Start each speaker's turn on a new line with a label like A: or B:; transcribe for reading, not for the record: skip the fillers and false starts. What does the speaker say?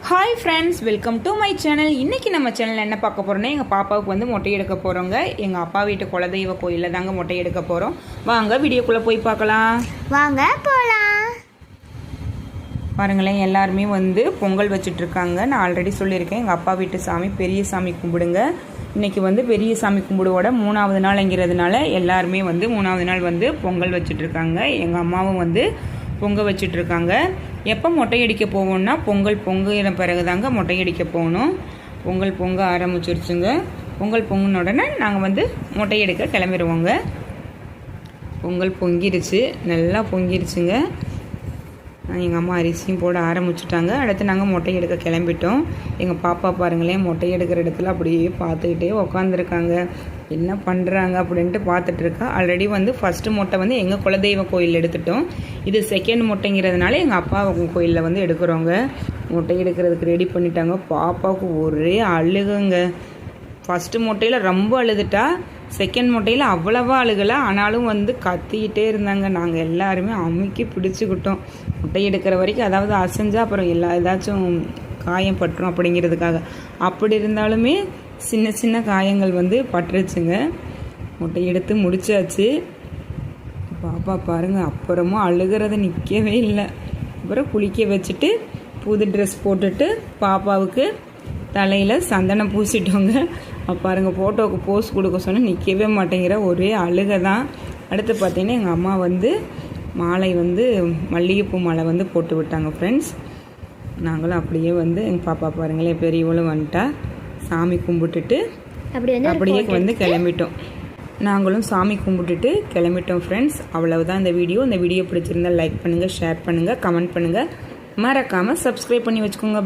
A: Hi friends, welcome to my channel. இன்றைக்கி நம்ம சேனலில் என்ன பார்க்க போகிறோன்னா, எங்கள் பாப்பாவுக்கு வந்து மொட்டை எடுக்க போகிறோங்க. எங்கள் அப்பா வீட்டு குலதெய்வ கோயிலில் தாங்க மொட்டை எடுக்க போகிறோம். வாங்க வீடியோக்குள்ளே போய் பார்க்கலாம்.
B: வாங்க போகலாம்.
A: பாருங்களேன், எல்லாருமே வந்து பொங்கல் வச்சுட்ருக்காங்க. நான் ஆல்ரெடி சொல்லியிருக்கேன், எங்கள் அப்பா வீட்டு சாமி பெரிய சாமி கும்பிடுங்க. இன்றைக்கி வந்து பெரிய சாமி கும்பிடுவோட 3வது நாள்ங்கிறதுனால எல்லாருமே வந்து 3வது நாள் வந்து பொங்கல் வச்சுட்ருக்காங்க. எங்கள் அம்மாவும் வந்து பொங்க வச்சுட்ருக்காங்க. எப்போ மொட்டை அடிக்க போவோம்னா, பொங்கல் பொங்குற பிறகு தாங்க மொட்டை அடிக்க போகணும். பொங்கல் பொங்க ஆரம்பிச்சிருச்சுங்க. பொங்கல் பொங்கின உடனே நாங்கள் வந்து மொட்டை எடுக்க கிளம்பிடுவோங்க. பொங்கல் பொங்கிருச்சு, நல்லா பொங்கிருச்சுங்க. எங்கள் அம்மா அரிசியும் போட ஆரம்பிச்சுட்டாங்க. அடுத்து நாங்கள் மொட்டை எடுக்க கிளம்பிட்டோம். எங்கள் பாப்பா பாருங்களேன், மொட்டை எடுக்கிற இடத்துல அப்படியே பார்த்துக்கிட்டே உக்காந்துருக்காங்க. என்ன பண்ணுறாங்க அப்படின்ட்டு பார்த்துட்ருக்கா. ஆல்ரெடி வந்து ஃபஸ்ட்டு மொட்டை வந்து எங்கள் குலதெய்வ கோயில் எடுத்துட்டோம். இது செகண்ட் மொட்டைங்கிறதுனால எங்கள் அப்பா கோயிலில் வந்து எடுக்கிறோங்க. மொட்டை எடுக்கிறதுக்கு ரெடி பண்ணிட்டாங்க. பாப்பாவுக்கு ஒரே அழுகுங்க. ஃபஸ்ட்டு மொட்டையில் ரொம்ப அழுதுட்டா, செகண்ட் மொட்டையில் அவ்வளவா அழுகலை. ஆனாலும் வந்து கத்திக்கிட்டே இருந்தாங்க. நாங்கள் எல்லாருமே அமுக்கி பிடிச்சிக்கிட்டோம். மொட்டை எடுக்கிற வரைக்கும், அதாவது அசைஞ்சா அப்புறம் ஏதாச்சும் காயம் பட்டுரும் அப்படிங்கிறதுக்காக. அப்படி இருந்தாலுமே சின்ன சின்ன காயங்கள் வந்து பட்டுருச்சுங்க. மொட்டை எடுத்து முடிச்சாச்சு. பாப்பா பாருங்கள், அப்புறமா அழுகிறத நிற்கவே இல்லை. அப்புறம் குளிக்க வச்சுட்டு புது ட்ரெஸ் போட்டுட்டு பாப்பாவுக்கு தலையில் சந்தனம் பூசிட்டோங்க. பாருங்க, ஃபோட்டோவுக்கு போஸ் கொடுக்க சொன்னால் நிற்கவே மாட்டேங்கிற, ஒரே அழுகை தான். அடுத்து பார்த்தீங்கன்னா எங்கள் அம்மா வந்து மாலை வந்து மல்லிகைப்பூ மாலை வந்து போட்டு விட்டாங்க ஃப்ரெண்ட்ஸ். நாங்களும் அப்படியே வந்து எங்கள் பாப்பா பாருங்களேன், பெரியவளும் வந்துட்டா. சாமி கும்பிட்டுட்டு அப்படியே வந்து கிளம்பிட்டோம். நாங்களும் சாமி கும்பிட்டுட்டு கிளம்பிட்டோம் ஃப்ரெண்ட்ஸ். அவ்வளவுதான் இந்த வீடியோ. இந்த வீடியோ பிடிச்சிருந்தால் லைக் பண்ணுங்கள், ஷேர் பண்ணுங்கள், கமெண்ட் பண்ணுங்கள். மறக்காமல் சப்ஸ்கிரைப் பண்ணி வச்சுக்கோங்க.